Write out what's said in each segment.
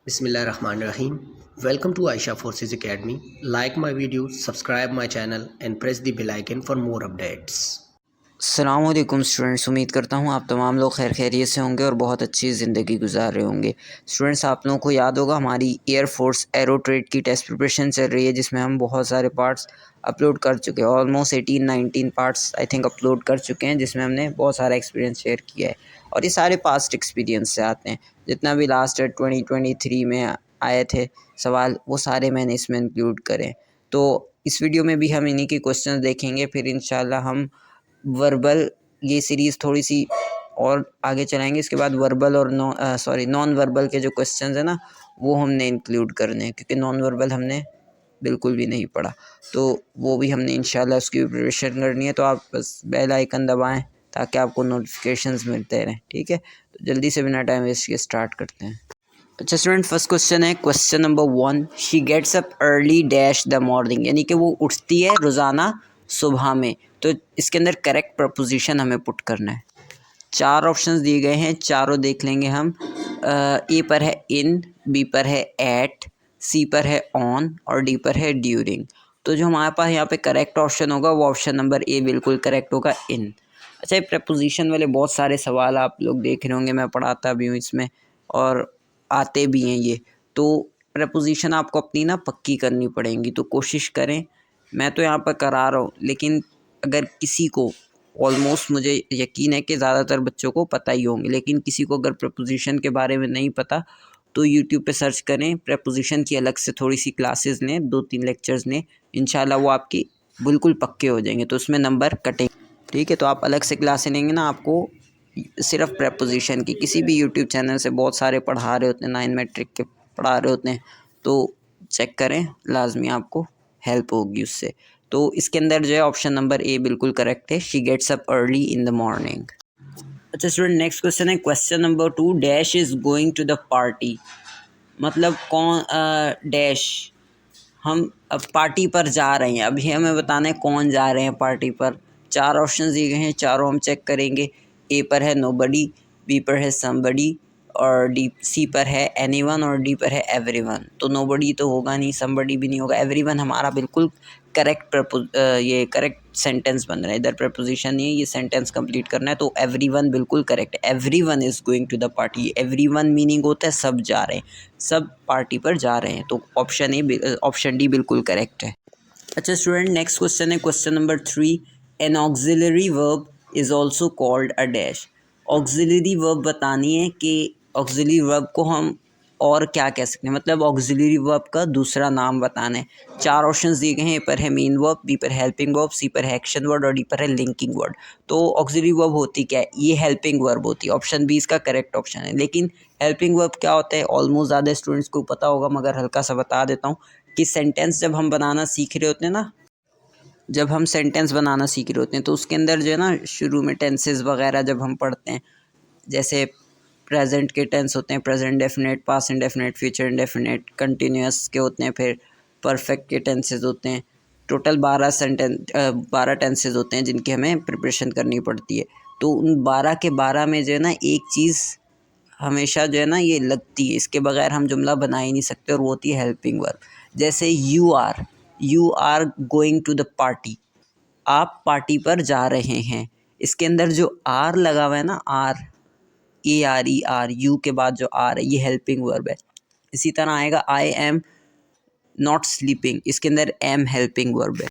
Bismillahirrahmanirrahim. Welcome to Aisha Forces Academy. Like my videos, subscribe my channel and press the bell icon for more updates. अस्सलामुअलैकुम students, उम्मीद करता हूँ आप तमाम लोग खैर खैरियत से होंगे और बहुत अच्छी ज़िंदगी गुजार रहे होंगे। स्टूडेंट्स, आप लोगों को याद होगा हमारी एयर फोर्स एरो ट्रेड की टेस्ट प्रिपरेशन चल रही है, जिसमें हम बहुत सारे पार्ट्स अपलोड कर चुके हैं। Almost 18-19 parts I think upload कर चुके हैं, जिसमें हमने बहुत सारा एक्सपीरियंस शेयर किया है और ये सारे पास्ट एक्सपीरियंस से आते हैं। जितना भी लास्ट 2023 में आए थे सवाल, वो सारे मैंने इसमें इंक्लूड करें। तो इस वीडियो में भी हम इन्हीं के क्वेश्चन देखेंगे, फिर इंशाल्लाह हम वर्बल ये सीरीज़ थोड़ी सी और आगे चलाएंगे। इसके बाद वर्बल और नॉन वर्बल के जो क्वेश्चंस हैं ना, वो हमने इंक्लूड करने हैं, क्योंकि नॉन वर्बल हमने बिल्कुल भी नहीं पढ़ा, तो वो भी हमने इंशाल्लाह उसकी प्रिपरेशन करनी है। तो आप बस बेल आइकन दबाएं ताकि आपको नोटिफिकेशंस मिलते रहें, ठीक है। तो जल्दी से बिना टाइम वेस्ट के स्टार्ट करते हैं। अच्छा स्टूडेंट, फर्स्ट क्वेश्चन है, question number 1, she gets up early dash the morning, यानी कि वो उठती है रोज़ाना सुबह में। तो इसके अंदर करेक्ट प्रपोजिशन हमें पुट करना है। 4 ऑप्शंस दिए गए हैं, चारों देख लेंगे हम। ए पर है इन, बी पर है एट, सी पर है ऑन और डी पर है ड्यूरिंग। तो जो हमारे पास यहाँ पे करेक्ट ऑप्शन होगा वो ऑप्शन नंबर ए बिल्कुल करेक्ट होगा, इन। अच्छा, ये प्रपोजिशन वाले बहुत सारे सवाल आप लोग देख रहे होंगे, मैं पढ़ाता भी हूँ इसमें और आते भी हैं ये। तो प्रपोजिशन आपको अपनी ना पक्की करनी पड़ेंगी, तो कोशिश करें। मैं तो यहाँ पर करा रहा हूँ, लेकिन अगर किसी को, ऑलमोस्ट मुझे यकीन है कि ज़्यादातर बच्चों को पता ही होंगे, लेकिन किसी को अगर प्रपोजिशन के बारे में नहीं पता तो यूट्यूब पे सर्च करें, प्रपोजिशन की अलग से थोड़ी सी क्लासेस लें, 2-3 लेक्चर्स लें, इंशाल्लाह वो आपकी बिल्कुल पक्के हो जाएंगे, तो उसमें नंबर कटेंगे, ठीक है। तो आप अलग से क्लासें लेंगे ना, आपको सिर्फ प्रपोजिशन की किसी भी यूट्यूब चैनल से बहुत सारे पढ़ा रहे होते हैं, 9 मैट्रिक के पढ़ा रहे होते हैं, तो चेक करें, लाजमी आपको हेल्प होगी उससे। तो इसके अंदर जो है ऑप्शन नंबर ए बिल्कुल करेक्ट है, she gets up early in the morning. अच्छा स्टूडेंट, नेक्स्ट क्वेश्चन है, question number 2, dash is going to the party, मतलब कौन डैश, हम अब पार्टी पर जा रहे हैं। अभी हमें बताना है कौन जा रहे हैं पार्टी पर। 4 ऑप्शन दिए गए हैं, चारों हम चेक करेंगे। ए पर है नोबडी, बी पर है समबडी और डी सी पर है एनीवन और डी पर है एवरीवन। तो नोबडी तो होगा नहीं, समबडी भी नहीं होगा, एवरीवन हमारा बिल्कुल करेक्ट ये करेक्ट सेंटेंस बन रहा है। इधर प्रपोजिशन नहीं है, ये सेंटेंस कंप्लीट करना है, तो एवरीवन बिल्कुल करेक्ट है। Everyone is going to the party, everyone meaning होता है सब जा रहे हैं, सब पार्टी पर जा रहे हैं, तो ऑप्शन डी बिल्कुल करेक्ट है। अच्छा स्टूडेंट, नेक्स्ट क्वेश्चन है, question number 3, N auxiliary verb is also called a dash. Auxiliary verb बतानी है कि ऑक्सिलरी वर्ब को हम और क्या कह सकते हैं, मतलब ऑक्सिलरी वर्ब का दूसरा नाम बताना है। 4 ऑप्शंस दिए गए हैं, ए पर है मेन वर्ब, बी पर हेल्पिंग वर्ब, सी पर है एक्शन वर्ड और डी पर है लिंकिंग वर्ड। तो ऑक्सिलरी वर्ब होती क्या है, ये हेल्पिंग वर्ब होती है, ऑप्शन बी इसका करेक्ट ऑप्शन है। लेकिन हेल्पिंग वर्ब क्या होता है, ऑलमोस्ट ज़्यादा स्टूडेंट्स को पता होगा, मगर हल्का सा बता देता हूँ कि सेंटेंस जब हम बनाना सीख रहे होते हैं ना, जब हम सेंटेंस बनाना सीख रहे होते हैं, तो उसके अंदर जो है ना, शुरू में टेंसेस वगैरह जब हम पढ़ते हैं, जैसे प्रेजेंट के टेंस होते हैं, present definite, past indefinite, future indefinite, continuous के होते हैं, फिर परफेक्ट के टेंसेस होते हैं। टोटल 12 टेंसेस होते हैं जिनकी हमें प्रिपरेशन करनी पड़ती है। तो उन 12 के 12 में जो है ना, एक चीज़ हमेशा जो है ना ये लगती है, इसके बगैर हम जुमला बना ही नहीं सकते, और वो होती है हेल्पिंग वर्ब। जैसे you are going to the party, आप पार्टी पर जा रहे हैं। इसके अंदर जो आर लगा हुआ है ना, are, A R E are, you के बाद जो आर है, ये हेल्पिंग वर्ब है। इसी तरह आएगा आई एम नॉट स्लीपिंग, इसके अंदर एम हेल्पिंग वर्ब है।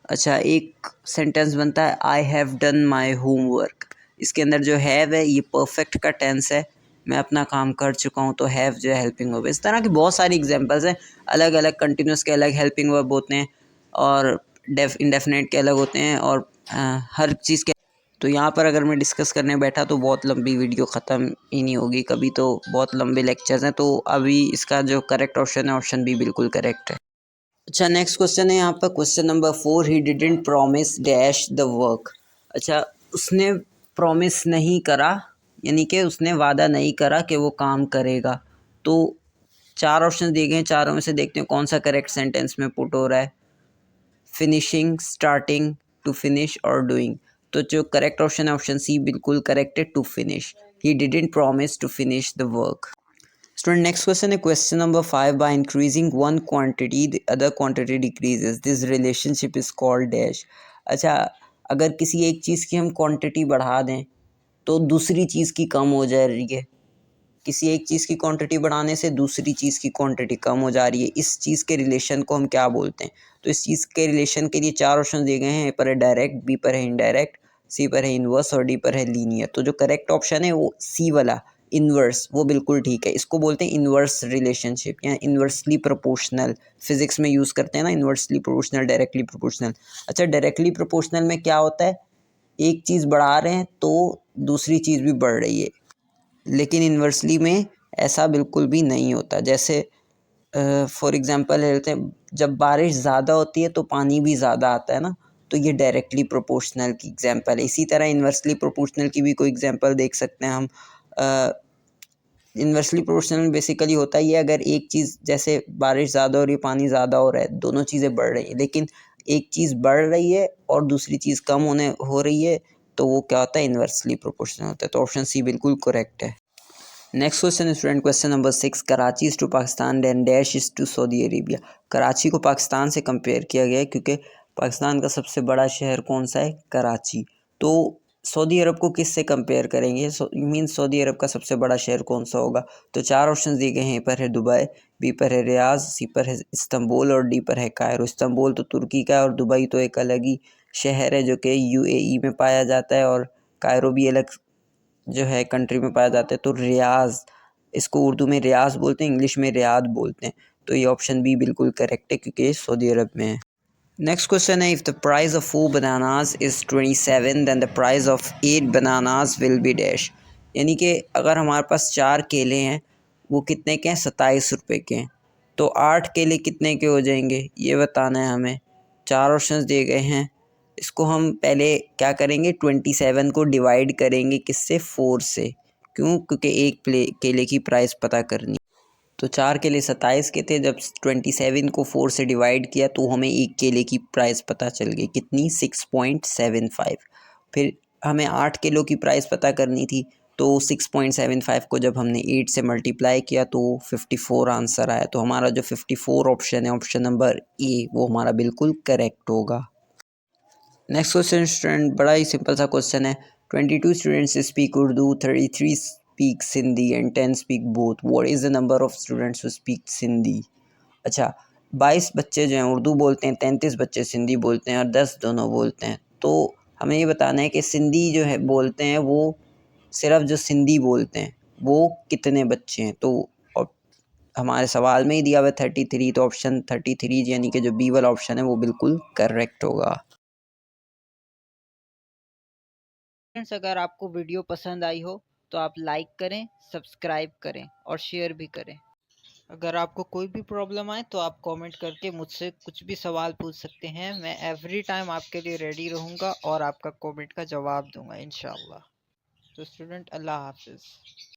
अच्छा, एक सेंटेंस बनता है, I have done my homework, इसके अंदर जो हैव है ये परफेक्ट का टेंस है, मैं अपना काम कर चुका हूँ, तो हैव जो है हेल्पिंग वर्ब है। इस तरह की बहुत सारी एग्जांपल्स हैं, अलग अलग कंटिन्यूस के अलग हेल्पिंग वर्ब होते हैं और इंडेफिनेट के अलग होते हैं, और हर चीज़ के। तो यहाँ पर अगर मैं डिस्कस करने बैठा तो बहुत लंबी वीडियो ख़त्म ही नहीं होगी कभी, तो बहुत लंबे लेक्चर्स हैं। तो अभी इसका जो करेक्ट ऑप्शन है, ऑप्शन बी बिल्कुल करेक्ट है। अच्छा, नेक्स्ट क्वेश्चन है यहाँ पर, question number 4, he didn't promise dash the work. अच्छा, उसने प्रॉमिस नहीं करा, यानी कि उसने वादा नहीं करा कि वो काम करेगा। तो 4 ऑप्शन दिए गए हैं, चारों में से देखते हैं कौन सा करेक्ट सेंटेंस में पुट हो रहा है। फिनिशिंग, स्टार्टिंग, टू फिनिश और डूइंग। तो जो करेक्ट ऑप्शन है ऑप्शन सी बिल्कुल करेक्ट है, to finish. He didn't promise to finish the work. Student, next question है question number 5. By increasing one quantity, the other quantity decreases. This relationship is called dash. अच्छा, अगर किसी एक चीज़ की हम क्वांटिटी बढ़ा दें तो दूसरी चीज़ की कम हो जा रही है। किसी एक चीज़ की क्वांटिटी बढ़ाने से दूसरी चीज़ की क्वांटिटी कम हो जा रही है। इस चीज़ के रिलेशन को हम क्या बोलते हैं? तो इस चीज़ के रिलेशन के लिए 4 ऑप्शन दिए गए हैं। ए पर है डायरेक्ट, बी पर है इनडायरेक्ट, सी पर है इनवर्स और डी पर है लीनियर। तो जो करेक्ट ऑप्शन है वो सी वाला इनवर्स, वो बिल्कुल ठीक है। इसको बोलते हैं इनवर्स रिलेशनशिप या इनवर्सली प्रोपोर्शनल। फिजिक्स में यूज़ करते हैं ना, इनवर्सली प्रोपोर्शनल, डायरेक्टली प्रोपोर्शनल। अच्छा, डायरेक्टली प्रोपोर्शनल में क्या होता है? एक चीज़ बढ़ा रहे हैं तो दूसरी चीज़ भी बढ़ रही है, लेकिन इन्वर्सली में ऐसा बिल्कुल भी नहीं होता। जैसे फॉर एग्ज़ाम्पल ले लेते हैं, जब बारिश ज़्यादा होती है तो पानी भी ज़्यादा आता है ना, तो ये डायरेक्टली प्रोपोर्शनल की एग्ज़ाम्पल है। इसी तरह इन्वर्सली प्रोपोर्शनल की भी कोई एग्ज़ाम्पल देख सकते हैं हम। इन्वर्सली प्रोपोर्शनल में बेसिकली होता ही है, अगर एक चीज़ जैसे बारिश ज़्यादा हो रही है, पानी ज़्यादा हो रहा है, दोनों चीज़ें बढ़ रही हैं, लेकिन एक चीज़ बढ़ रही है और दूसरी चीज़ कम हो रही है, तो वो क्या होता है? इन्वर्सली प्रोपोर्शनल होता है। तो ऑप्शन सी बिल्कुल करेक्ट है। Next question student, question number 6. Karachi is to Pakistan and dash is to Saudi Arabia. Karachi को पाकिस्तान से कंपेयर किया गया है क्योंकि पाकिस्तान का सबसे बड़ा शहर कौन सा है? कराची। तो सऊदी अरब को किस से कंपेयर करेंगे? मीन्स सऊदी अरब का सबसे बड़ा शहर कौन सा होगा? तो 4 ऑप्शन दिए गए हैं। ए पर है दुबई, बी पर है रियाज, सी पर है इस्तांबुल और डी पर है कायरो। इस्तांबुल तो तुर्की का है और दुबई तो एक अलग ही शहर है जो कि यूएई में पाया जाता है, और कायरो भी अलग जो है कंट्री में पाया जाता है। तो रियाज़, इसको उर्दू में रियाज़ बोलते हैं, इंग्लिश में रियाद बोलते हैं। तो ये ऑप्शन बी बिल्कुल करेक्ट है क्योंकि ये सऊदी अरब में है। नेक्स्ट क्वेश्चन है, if the price of 4 bananas is 27 then the price of 8 bananas will be dash. यानी कि अगर हमारे पास 4 केले हैं, वो कितने के हैं? 27 रुपये के हैं। तो 8 केले कितने के हो जाएंगे, ये बताना है हमें। 4 ऑप्शंस दिए गए हैं। इसको हम पहले क्या करेंगे? 27 को डिवाइड करेंगे किससे? 4 से। क्यों? क्योंकि एक केले की प्राइस पता करनी। तो 4 केले 27 के थे, जब 27 को 4 से डिवाइड किया तो हमें एक केले की प्राइस पता चल गई, कितनी? 6.75। फिर हमें 8 किलो की प्राइस पता करनी थी, तो 6.75 को जब हमने 8 से मल्टीप्लाई किया तो 54 आंसर आया। तो हमारा जो 54 ऑप्शन है, ऑप्शन नंबर ए, वो हमारा बिल्कुल करेक्ट होगा। नेक्स्ट क्वेश्चन स्टूडेंट, बड़ा ही सिंपल सा क्वेश्चन है। 22 students speak Urdu, 33 speak Sindhi and 10 speak both. What is the number of students who speak Sindhi? अच्छा, 22 बच्चे जो हैं उर्दू बोलते हैं, 33 बच्चे सिंधी बोलते हैं और 10 दोनों बोलते हैं। तो हमें ये बताना है कि सिंधी जो है बोलते हैं, वो सिर्फ जो सिंधी बोलते हैं वो कितने बच्चे हैं? तो हमारे सवाल में ही दिया हुआ है 33, तो ऑप्शन 33 यानी कि जो बी वाला ऑप्शन है वो बिल्कुल करेक्ट होगा। फ्रेंड्स, अगर आपको वीडियो पसंद आई हो तो आप लाइक करें, सब्सक्राइब करें और शेयर भी करें। अगर आपको कोई भी प्रॉब्लम आए तो आप कमेंट करके मुझसे कुछ भी सवाल पूछ सकते हैं। मैं एवरी टाइम आपके लिए रेडी रहूँगा और आपका कमेंट का जवाब दूंगा इंशाल्लाह। तो स्टूडेंट, अल्लाह हाफिज़।